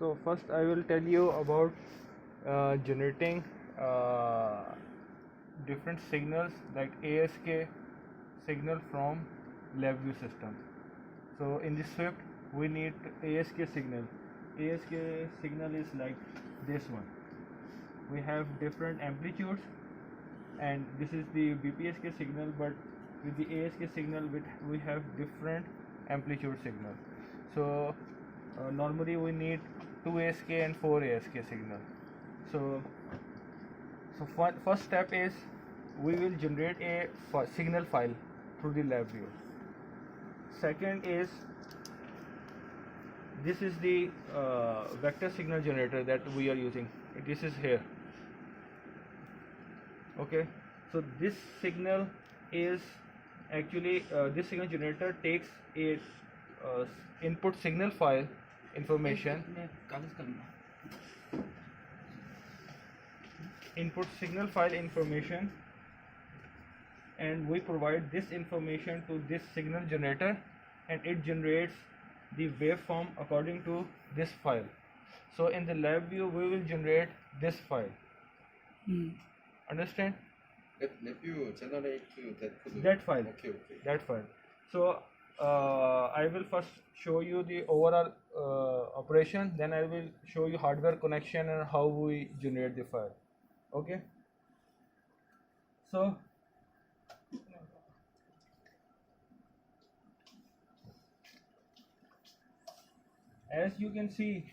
So first I will tell you about generating different signals like ASK signal from LabVIEW system. So in the Swift we need ASK signal. ASK signal is like this one. We have different amplitudes, and this is the BPSK signal, but with the ASK signal we have different amplitude signal. So normally we need 2 ASK and 4 ASK signal. So first step is we will generate a signal file through the LabVIEW. Second is this is the vector signal generator that we are using. This is here. Okay, so this signal is actually this signal generator takes a input signal file information, and we provide this information to this signal generator, and it generates the waveform according to this file. So in the LabVIEW we will generate this file. Understand? LabVIEW generate that file. Okay. That file. So I will first show you the overall operation, then I will show you hardware connection and how we generate the file. Okay, so as you can see,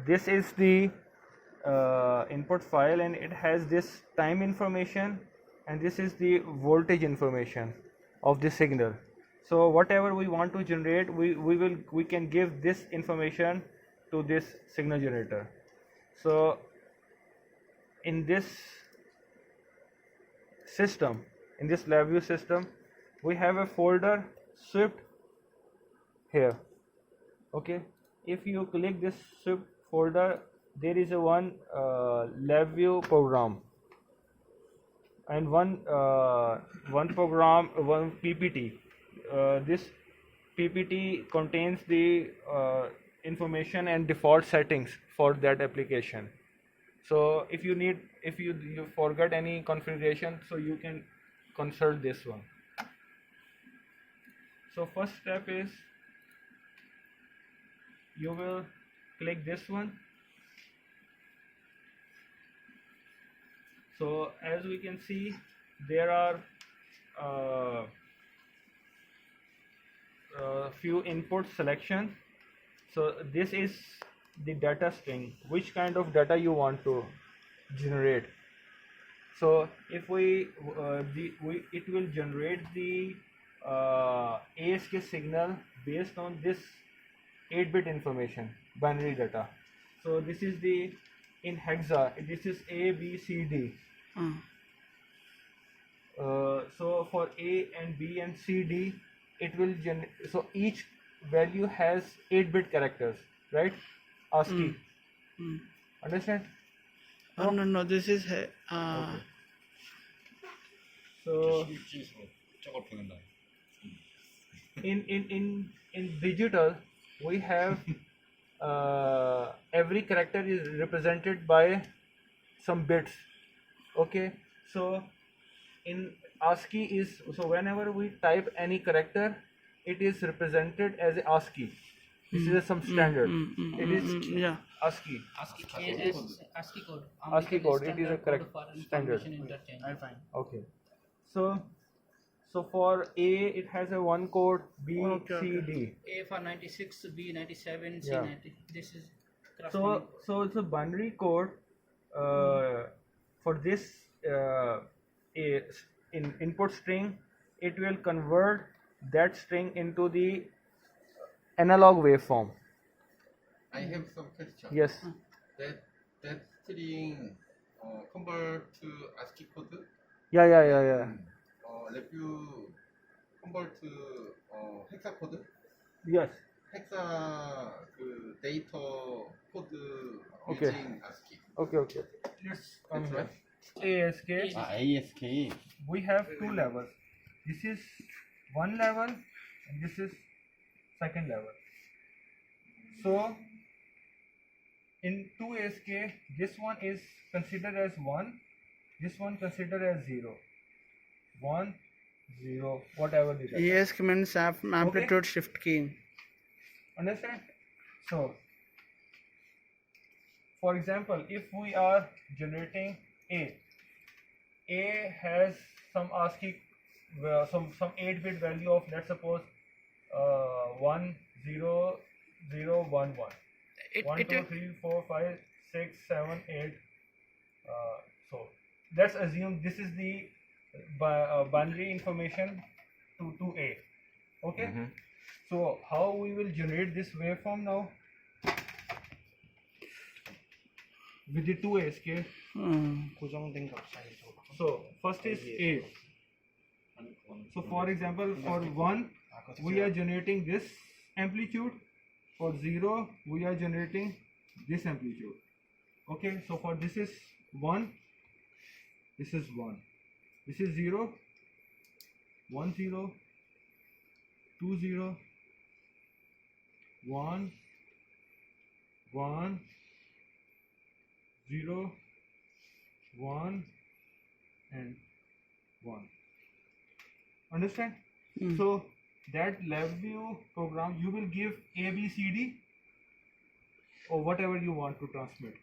this is the input file, and it has this time information, and this is the voltage information of the signal. So whatever we want to generate, we can give this information to this signal generator. So in this system, in this LabVIEW system, we have a folder Swift here. Okay, if you click this Swift folder, there is a one LabVIEW program and one program, one PPT. This PPT contains the information and default settings for that application. So if you forget any configuration, so you can consult this one. So first step is you will click this one. So as we can see, there are few input selections. So this is the data string, which kind of data you want to generate. So if it will generate the ASK signal based on this 8-bit information, binary data. So this is the in hexa, this is A, B, C, D. So for A and B and C, D, it will so each value has 8-bit characters, right? ASCII. Understand? No, this is Okay. So in digital we have every character is represented by some bits. Okay, so in ASCII is, so whenever we type any character, it is represented as a ASCII. This is some standard. It is ASCII. ASCII code. ASCII code. It is a correct standard. Okay. So for A it has a one code, B, C, D. A for 96, B 97, C Yeah. 90. This is So it's a binary code for this in input string. It will convert that string into the analog waveform. I have some question. Yes. That string convert to ASCII code. Yeah. LabVIEW convert to hexa code. Yes. hexa 그 데이터 코드 Okay. using ASCII. Okay. Let's come That's here. right. ASK. ASK. We have two levels. This is one level and this is second level. So in 2ASK, this one is considered as 1, this one considered as 0. 1, 0, whatever the data. ASK means amplitude shift key. Understand? So, for example, if we are generating A has some ASCII, some 8-bit value of, let's suppose, 1 0 0 1 1. 1 2 3 4 5 6 7 8. So let's assume this is the binary information to A. Okay. So how we will generate this waveform now with the 2ASK? So first is A. So for example, for 1 we are generating this amplitude, for 0 we are generating this amplitude. Okay, so for this is 1, this is 1, this is 0, 1 0, 2 0, 1 1 0 1 and 1. Understand? So that LabVIEW program, you will give A, B, C, D or whatever you want to transmit,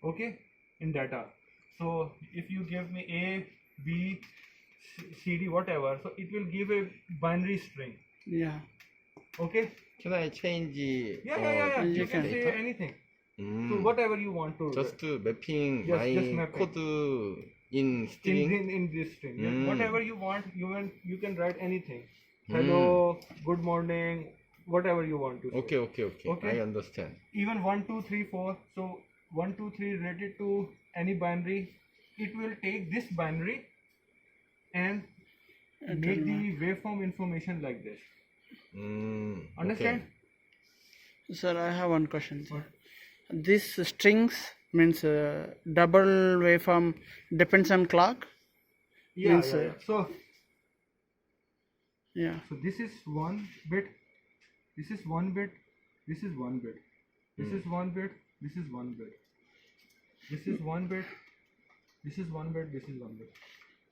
okay, in data. So if you give me A, B, C, D, whatever, so it will give a binary string. Yeah. Okay. Can I change? Yeah. You can say data? anything. So whatever you want to. Just mapping Yes, my just mapping. code in string. in this string. Yeah, whatever you want, you can write anything. Mm. Hello, good morning, whatever you want to say. Okay. I understand. Even 1 2 3 4. So 1 2 3 related to any binary, it will take this binary and make the waveform information like this. Understand? Sir, I have one question. Sir. This strings means double waveform depends on clock. Yeah. Means, So yeah. So this is 1 bit, this is 1 bit, this is 1 bit, this is 1 bit, this is 1 bit, this is 1 bit, this is 1 bit, this is 1 bit.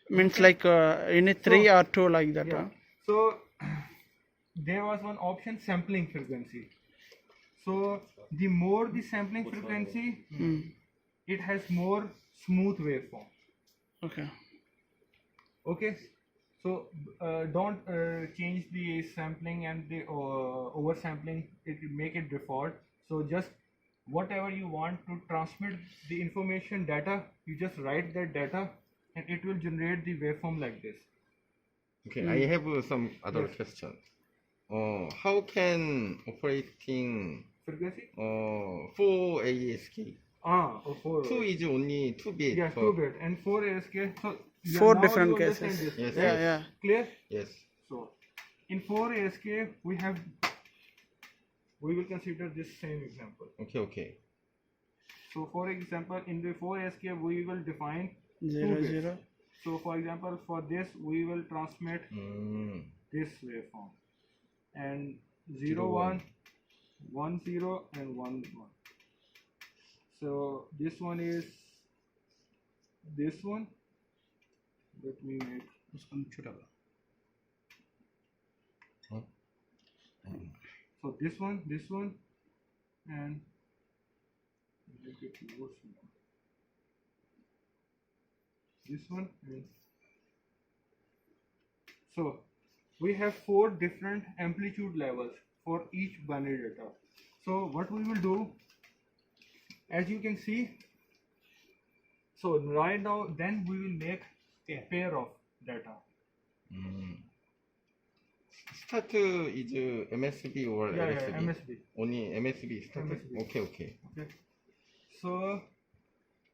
Means like any 3 or 2 like that. Yeah. So there was one option, sampling frequency. So the more the sampling frequency, it has more smooth waveform. Okay. Okay. So don't change the sampling and the oversampling. It will make it default. So just whatever you want to transmit the information data, you just write that data, and it will generate the waveform like this. Okay, I have some other Yes. questions. How can operating Frequency? 4 ASK? Four. 2 is only 2 bit. Yes, 2 bit and 4 ASK. So yeah, 4 now different you understand cases. this, Yes, right? Yeah. Clear? Yes. So in 4 ASK we will consider this same example. Okay. So for example, in the 4 ASK we will define 0 2 bits. 0. So for example, for this we will transmit this waveform, and 0 1, 1 0 and 1 1. So this one is this one. Let me make so this one, and make it more small. This one, and so we have 4 different amplitude levels for each binary data. So what we will do, as you can see, so right now then we will make a pair of data. Start is MSB or Yeah, LSB? MSB. Only MSB start? MSB. Okay. Okay. So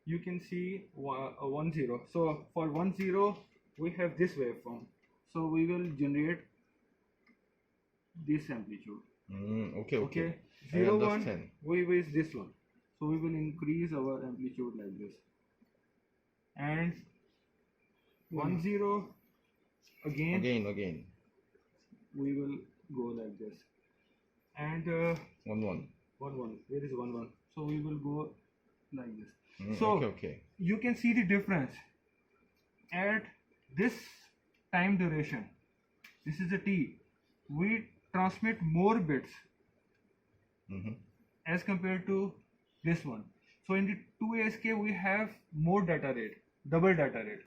you can see 1 0. So for 1 0 we have this waveform. So we will generate this amplitude. Okay. I 0 1 understand. we use this one. So we will increase our amplitude like this. And 1 0 again Again. we will go like this. and 1 1. 1 1. Where is 1 1? So we will go like this. So, So okay. you can see the difference at this time duration. This is a T. We transmit more bits Mm-hmm. as compared to this one. So in the 2ASK we have more data rate, double data rate.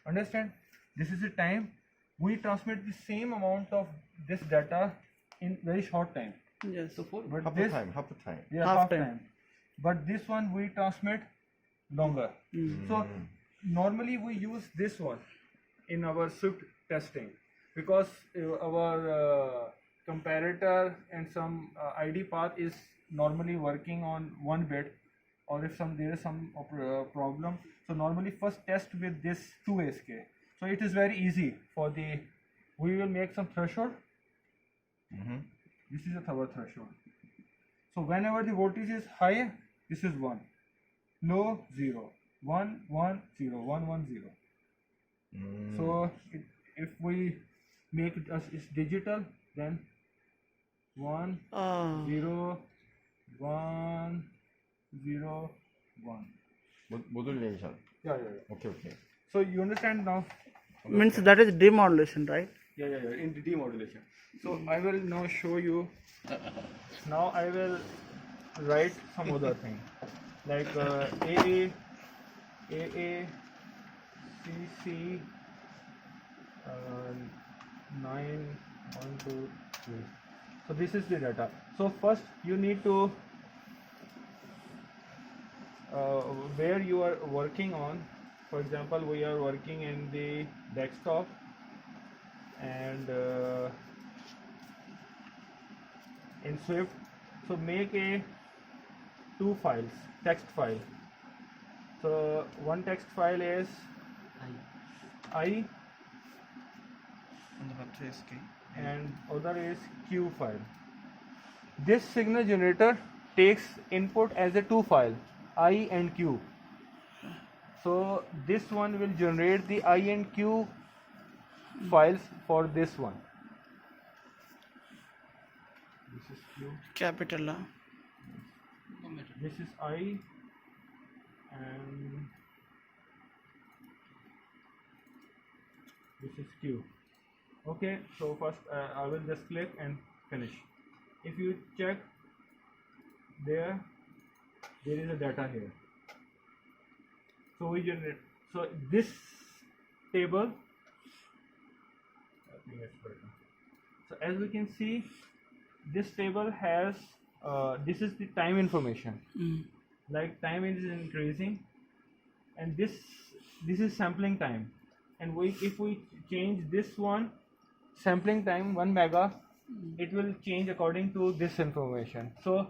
Understand? This is the time we transmit the same amount of this data in very short time. Yes. But Half this, the time, half the time. yeah, Half half time. time. But this one we transmit longer. So normally we use this one in our Swift testing because our comparator and some ID path is normally working on 1 bit, or if there is some problem, so normally first test with this 2ASK. So it is very easy for the, we will make some threshold. Mm-hmm. This is our threshold. So whenever the voltage is high, this is 1, low 0, 1 1 0, 1 1 0. So if we make it as is digital, then 1 Ah. 0 1 0 1. Modulation. Yeah. Okay, okay. So you understand now? Means that is demodulation, right? Yeah. In the demodulation. So I will now show you. Now I will write some other thing like AA, CC, 9 1 2 3. So this is the data. So first you need to where you are working on. For example, we are working in the desktop and in Swift. So make a 2 files, text file. So one text file is I and other is Q file. This signal generator takes input as a 2 file, I and Q. So this one will generate the I and Q files for this one. This is Q. Capital. This is I and this is Q. Okay, so first I will just click and finish. If you check there is a data here. So we generate. So this table. So as we can see, this table has this is the time information. Like time is increasing, and this is sampling time. And if we change this one sampling time 1 mega, it will change according to this information. So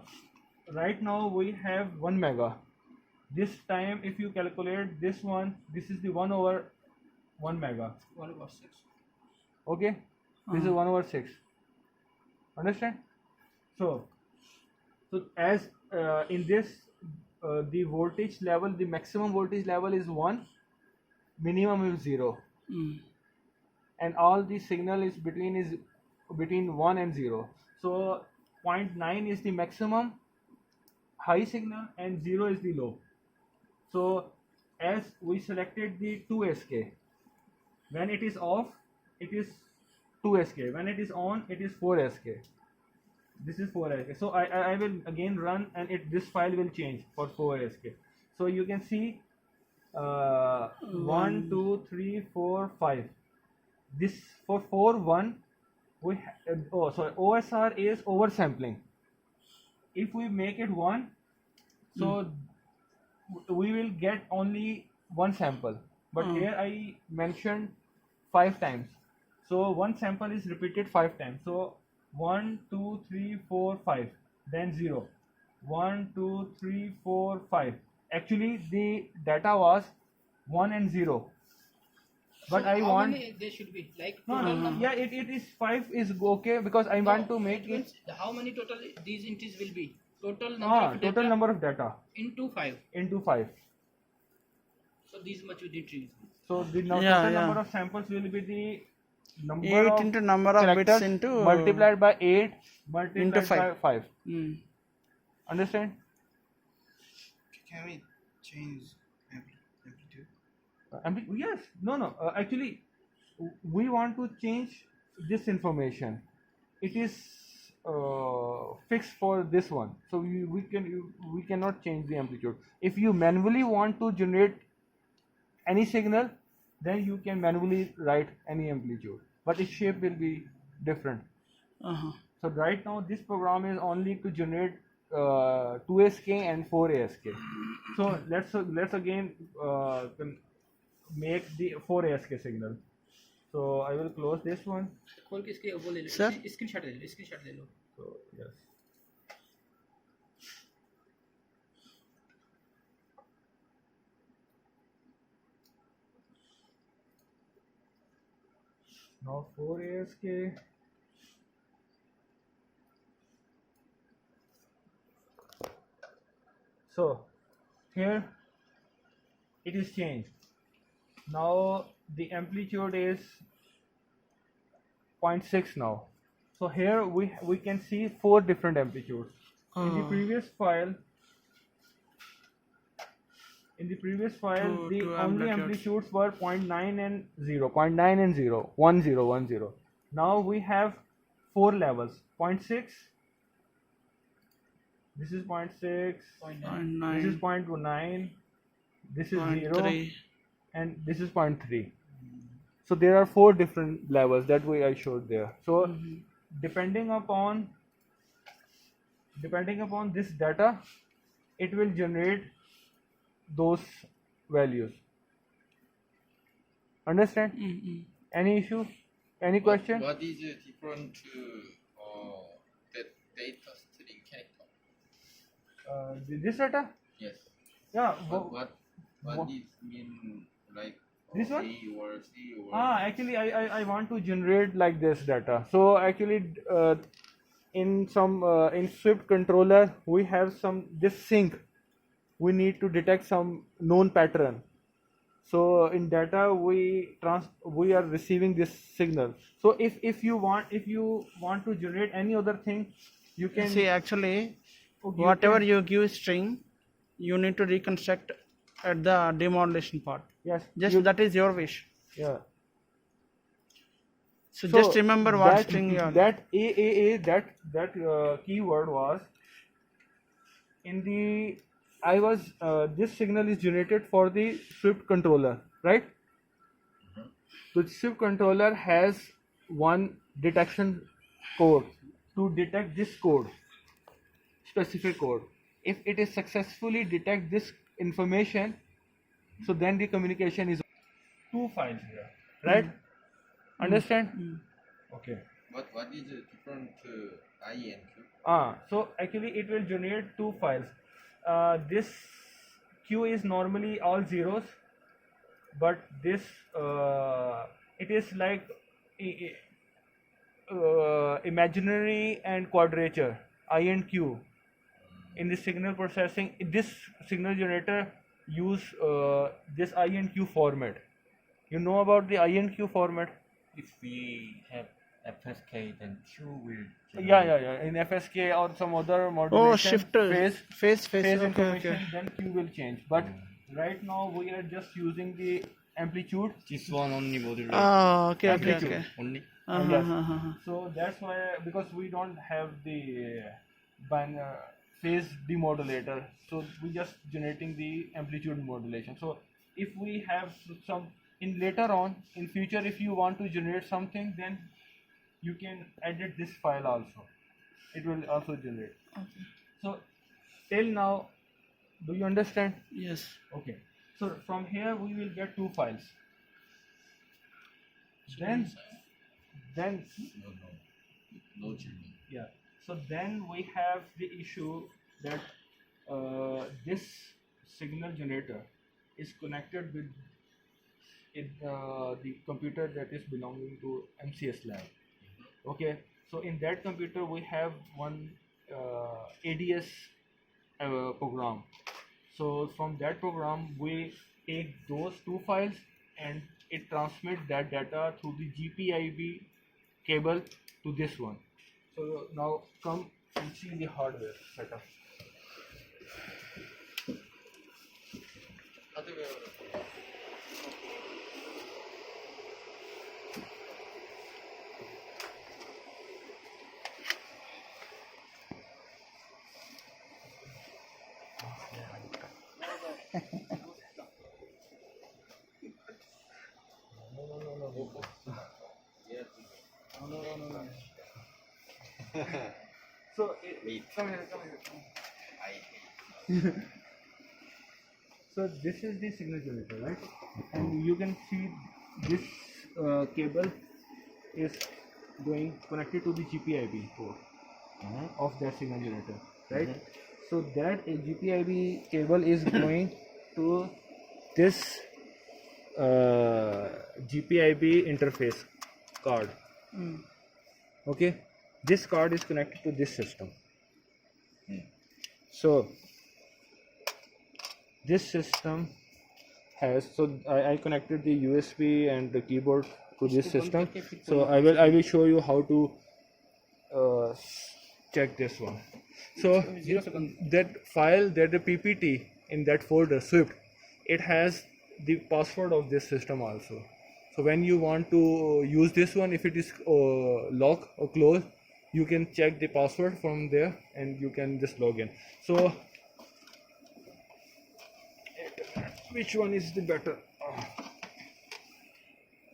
right now we have 1 mega. This time if you calculate this one, this is the 1 over 1 mega. 1 over 6. Okay, this is 1 over 6. Understand? So as in this the voltage level, the maximum voltage level is 1, minimum is 0, and all the signal is between 1 and 0. So 0.9 is the maximum high signal and 0 is the low. So as we selected the 2SK, when it is off it is 2SK, when it is on it is 4SK. This is 4SK. So I will again run and this file will change for 4SK. So you can see 1 2 3 4 5. This for 4 1 we OSR is oversampling. If we make it 1, so we will get only 1 sample, but here I mentioned 5 times. So one sample is repeated 5 times. So 1 2 3 4 5, then 0, 1 2 3 4 5. Actually the data was 1 and 0, but So I how want many there should be? Like no, total number? yeah, it is 5 is okay because I want to make it means how many total these entries will be? Total number of total data number of data into 5. into 5. So these much we did read. So the Yeah, total yeah. number of samples will be the number 8 of into number of bits characters into multiplied by 8 multiplied Into by 5. 5. Mm. Understand? Can we change amplitude? Yes. No. Actually, we want to change this information. It is fixed for this one, so we cannot change the amplitude. If you manually want to generate any signal, then you can manually write any amplitude, but its shape will be different. Uh-huh. So right now this program is only to generate 2SK and 4ASK. So let's again make the 4ASK signal. So I will close this one. खोल के इसके वो ले लो, Sir? Screenshot ले लो, screenshot ले लो. So yes. Now 4ASK. So here it is changed. Now the amplitude is 0.6 now. So here we can see 4 different amplitudes. In the Oh. previous file, Two the only amplitudes. amplitudes were 0.9 and 0, 0.9 and 0, 1 0 1 0. Now we have 4 levels: 0.6. This is 0.6. Point This is 9, 0.9. This is point 0, 3. and this is 0.3. So there are 4 different levels that way I showed there. So depending upon this data, it will generate those values. Understand? Mm-mm. Any issue? Any question? What is different to that data string character? This data? Yes. Yeah. What what- is mean like This one? A or C or Actually, I want to generate like this data. So actually, in Swift controller, we have this sync. We need to detect some known pattern. So in data, we are receiving this signal. So if you want to generate any other thing, you can See, actually, okay, whatever you give string, you need to reconstruct at the demodulation part. yes, Just that is your wish. yeah. So, just remember what that, string you are. that AAA that keyword was in the this signal is generated for the Swift controller, right? The Swift controller has one detection code to detect this specific code. If it is successfully detect this information, so then the communication is 2 files here, right? Understand? Okay. what is different to I and Q? So actually it will generate 2 files. This Q is normally all zeros, but this it is like imaginary and quadrature, I and Q. In the signal processing, this signal generator use this I and Q format. You know about the I and Q format? If we have FSK, then Q will. Yeah. In FSK or some other modulation, Oh, shifter. Phase. phase Okay, information, okay. then Q will change. But right now we are just using the amplitude. This one only modulate. Oh, okay. Amplitude. Only. Uh-huh, Yes. uh-huh. So that's why, because we don't have the phase demodulator, so we just generating the amplitude modulation. So if we have some later on in future, if you want to generate something, then you can edit this file also. It will also generate. Okay. So till now, do you understand? Yes. Okay. So from here we will get 2 files. Then No children. yeah. So then we have the issue that this signal generator is connected with the computer that is belonging to MCS lab. Okay. So in that computer we have one ADS program. So from that program we take those 2 files and it transmits that data through the GPIB cable to this one. So now come and see the hardware setup. So come here. So this is the signal generator, right? And you can see this cable is going connected to the GPIB port of that signal generator, right? So that GPIB cable is going to this GPIB interface card. Okay, this card is connected to this system. So this system has, so I connected the USB and the keyboard to this system. So I will show you how to check this one. So that file, that the PPT in that folder Swift, it has the password of this system also. So when you want to use this one, if it is lock or close, you can check the password from there and you can just log in. So which one is the better?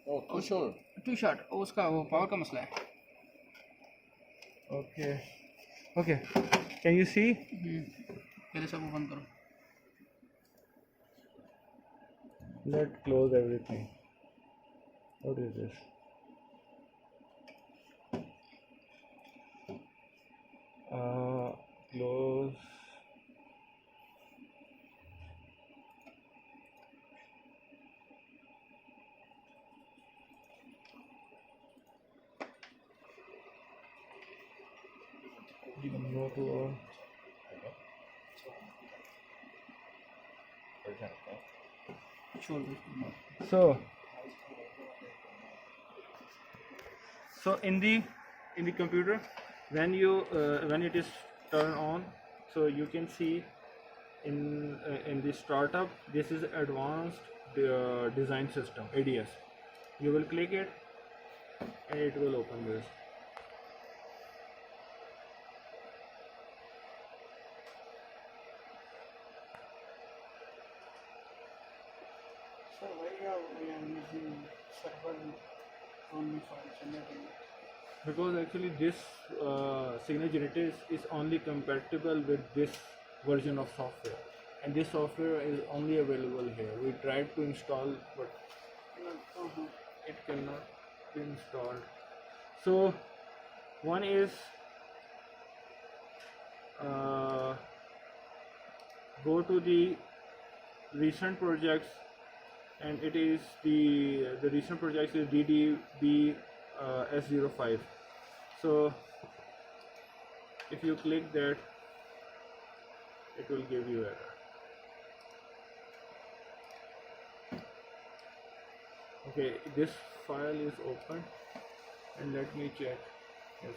Oh, too short. Too short. उसका वो power का मसला है. Okay. Okay. Can you see? पहले सब बंद करो. Let's close everything. What is this? Close. Go to all. So in the computer, when it is turned on, so you can see in the startup, this is advanced design system, ADS. You will click it and it will open this. So why are we using server only for generating? Because actually this signal generator is only compatible with this version of software, and this software is only available here. We tried to install, but it cannot be installed. So one is go to the recent projects, and it is the recent project is DDB S05. So if you click that, it will give you error. Okay, this file is open, and let me check. Yes.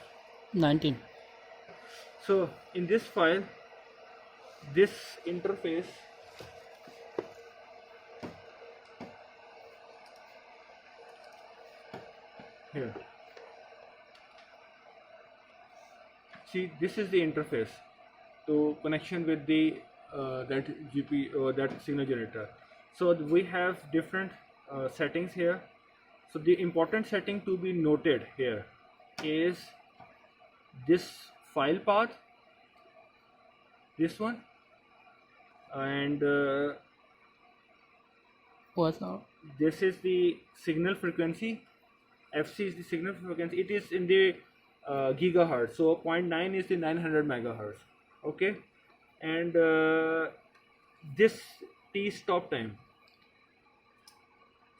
19. So in this file, this interface here. See, this is the interface to connection with the that signal generator. So we have different settings here. So the important setting to be noted here is this file path, this one, and What's now? this is the signal frequency. FC is the signal frequency. It is in the gigahertz. So 0.9 is the 900 megahertz. Okay, and this T stop time.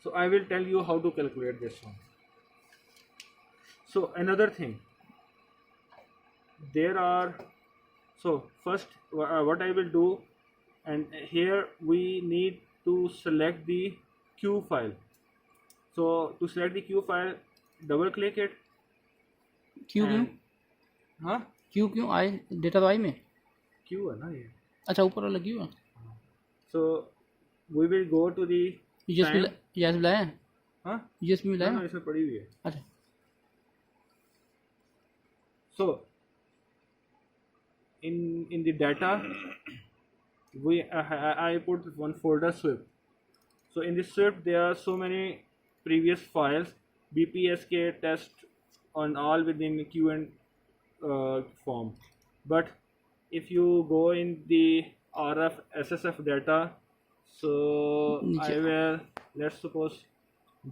So I will tell you how to calculate this one. So another thing, there are, so first what I will do, and here we need to select the Q file. So to select the Q file, double click it. Q and हाँ Q क्यों आई data तो आई में क्यों है ना ये. अच्छा ऊपर वाला क्यू है So we will go to the USB time. USB लाया है हाँ यूएसबी ना लाया ना है इसमें पड़ी हुई है. अच्छा So in the data we I put one folder Swift. So in this Swift there are so many previous files, BPSK test on all within Q and form. But if you go in the RF SSF data, so I will, let's suppose,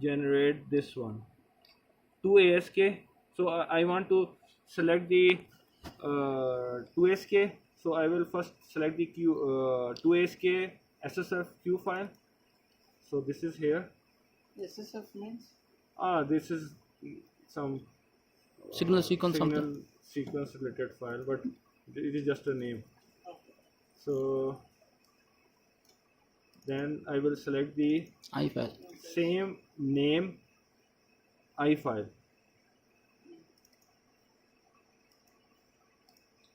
generate this one 2 ASK. So I want to select the 2 ASK. So I will first select the Q 2 ASK SSF Q file. So this is here. SSF means This is some signal sequence signal something sequence related file, but it is just a name. So then I will select the I file same name I file.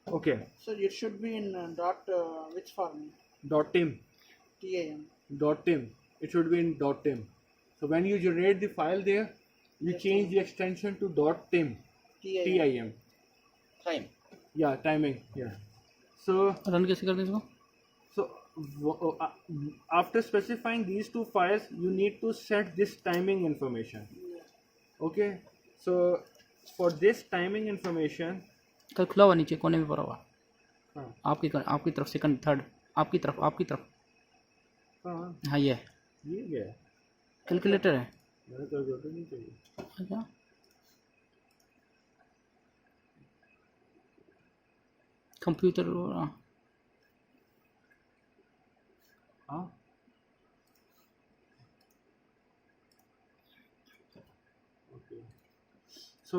Okay. So it should be in which format? .tim. TAM. .tim. It should be in .tim. So when you generate the file there, you change the extension to .tim. TIM. Time. Yeah, timing. Yeah. So run कैसे करते हैं इसको so after specifying these two files, you need to set this timing information. Okay. So for this timing information, कल खुला हुआ नीचे कोने में पड़ा हुआ हाँ आपकी तरफ सेकंड थर्ड आपकी तरफ हाँ हाँ ये ये क्या है? कैलकुलेटर है मैंने कैलकुलेटर नहीं चाहिए. अच्छा कंप्यूटर हाँ okay. So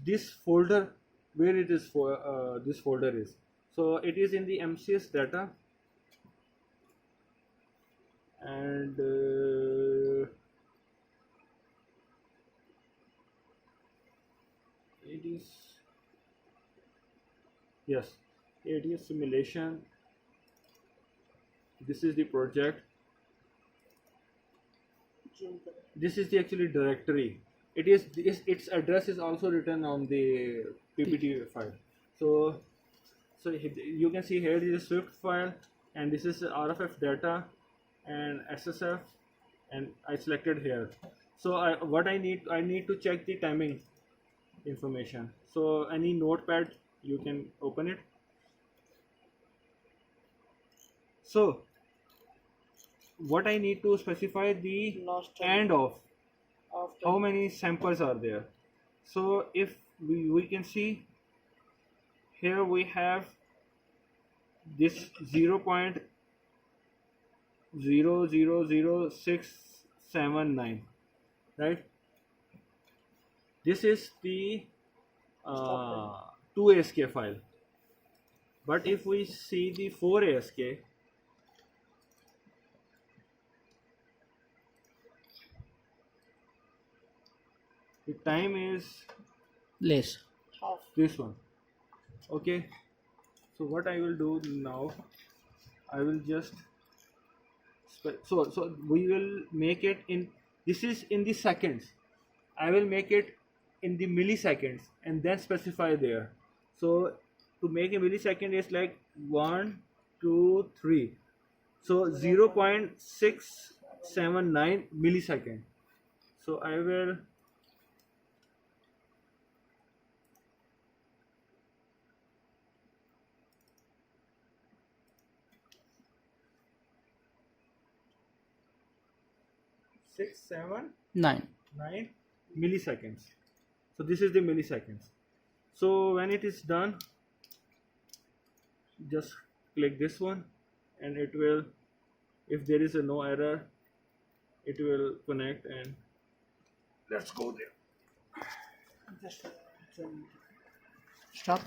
this folder, where it is for this folder is, so it is in the MCS data, and it is, yes, it is simulation. This is the project. This is the actually directory. It is its address is also written on the PPT file. So you can see here is a Swift file, and this is RFF data and SSF, and I selected here. So I need to check the timing information. So any notepad, you can open it. So what I need to specify the Last end of after how many samples are there. So if we can see here, we have this 0.000679, right? This is the 2 ASK file. But if we see the 4 ASK, the time is less this one. Okay, so what I will do now, I will just so we will make it in, this is in the seconds, I will make it in the milliseconds and then specify there. So to make a millisecond is like 1 2 3, so 0.679 millisecond. So I will six, 7, 9 9 milliseconds. So this is the milliseconds. So when it is done, just click this one, and it will, if there is a no error, it will connect, and let's go there. stop